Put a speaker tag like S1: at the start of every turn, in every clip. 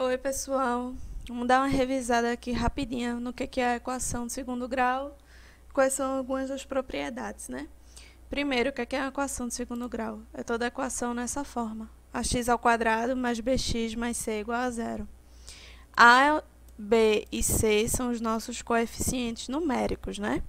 S1: Oi, pessoal. Vamos dar uma revisada aqui rapidinha no que é a equação de segundo grau, quais são algumas das propriedades, né? Primeiro, o que é a equação de segundo grau? É toda equação nessa forma. Ax² mais bx mais c igual a zero. A, b e c são os nossos coeficientes numéricos, né?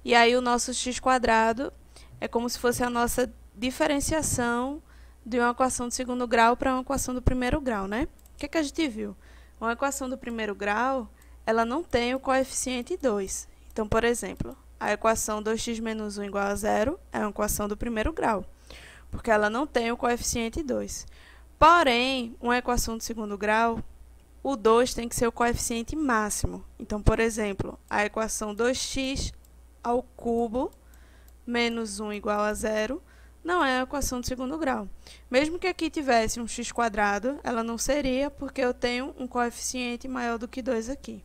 S1: E aí o nosso x² é como se fosse a nossa diferenciação de uma equação de segundo grau para uma equação do primeiro grau, né? O que a gente viu? Uma equação do primeiro grau, ela não tem o coeficiente 2. Então, por exemplo, a equação 2x menos 1 igual a zero é uma equação do primeiro grau, porque ela não tem o coeficiente 2. Porém, uma equação de segundo grau, o 2 tem que ser o coeficiente máximo. Então, por exemplo, a equação 2x ao cubo menos 1 igual a zero não é a equação de segundo grau. Mesmo que aqui tivesse um x², ela não seria, porque eu tenho um coeficiente maior do que 2 aqui.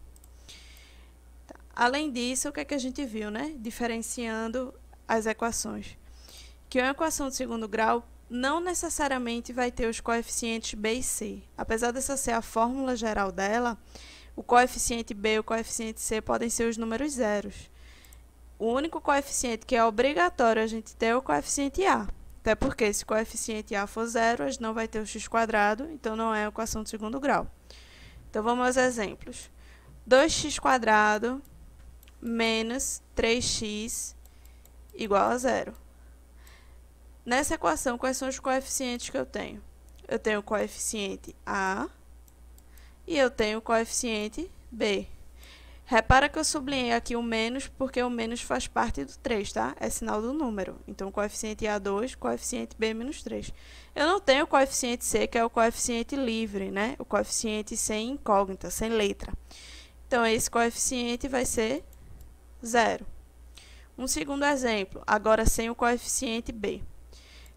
S1: Tá. Além disso, o que a gente viu, né? Diferenciando as equações. Que uma equação de segundo grau não necessariamente vai ter os coeficientes b e c. Apesar dessa ser a fórmula geral dela, o coeficiente b e o coeficiente c podem ser os números zeros. O único coeficiente que é obrigatório a gente ter é o coeficiente a. Até porque se o coeficiente a for zero, a gente não vai ter o x², então não é a equação de segundo grau. Então, vamos aos exemplos. 2x² menos 3x igual a zero. Nessa equação, quais são os coeficientes que eu tenho? Eu tenho o coeficiente a e eu tenho o coeficiente b. Repara que eu sublinhei aqui o menos, porque o menos faz parte do 3, tá? É sinal do número. Então, o coeficiente A 2, coeficiente B menos 3. Eu não tenho o coeficiente C, que é o coeficiente livre, né? O coeficiente sem incógnita, sem letra. Então, esse coeficiente vai ser 0. Um segundo exemplo, agora sem o coeficiente B.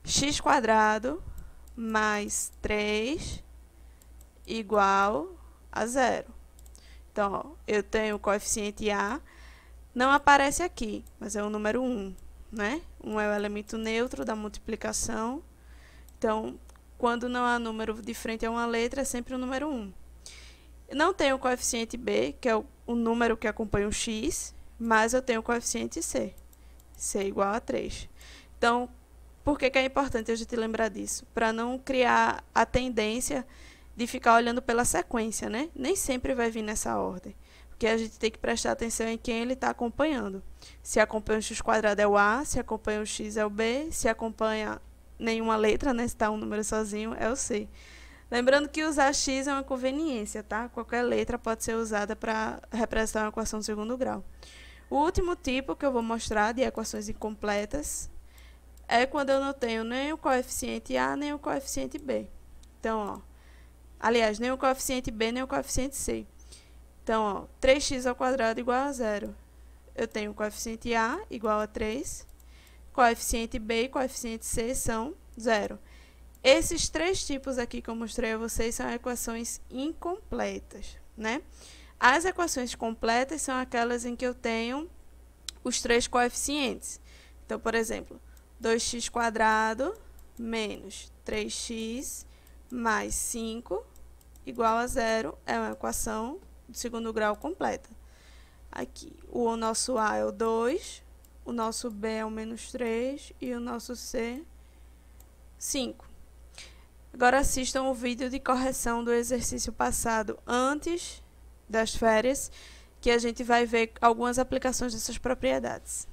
S1: x² mais 3 igual a 0. Então, ó, eu tenho o coeficiente A, não aparece aqui, mas é o número 1, né? 1 é o elemento neutro da multiplicação. Então, quando não há número de frente a uma letra, é sempre o número 1. Não tenho o coeficiente B, que é o número que acompanha o x, mas eu tenho o coeficiente C. C igual a 3. Então, por que é importante a gente lembrar disso? Para não criar a tendência de ficar olhando pela sequência, né? Nem sempre vai vir nessa ordem, porque a gente tem que prestar atenção em quem ele está acompanhando. Se acompanha o x² é o A, se acompanha o x é o B, se acompanha nenhuma letra, né? Se está um número sozinho, é o C. Lembrando que usar x é uma conveniência, tá? Qualquer letra pode ser usada para representar uma equação de segundo grau. O último tipo que eu vou mostrar de equações incompletas é quando eu não tenho nem o coeficiente A, nem o coeficiente B. Então, ó, aliás, nem o coeficiente B, nem o coeficiente C. Então, ó, 3x² igual a zero. Eu tenho o coeficiente A igual a 3, coeficiente B e coeficiente C são zero. Esses três tipos aqui que eu mostrei a vocês são equações incompletas, né? As equações completas são aquelas em que eu tenho os três coeficientes. Então, por exemplo, 2x² menos 3x mais 5 igual a zero é uma equação de segundo grau completa. Aqui, o nosso A é o 2, o nosso B é o menos 3 e o nosso C, 5. Agora assistam o vídeo de correção do exercício passado antes das férias, que a gente vai ver algumas aplicações dessas propriedades.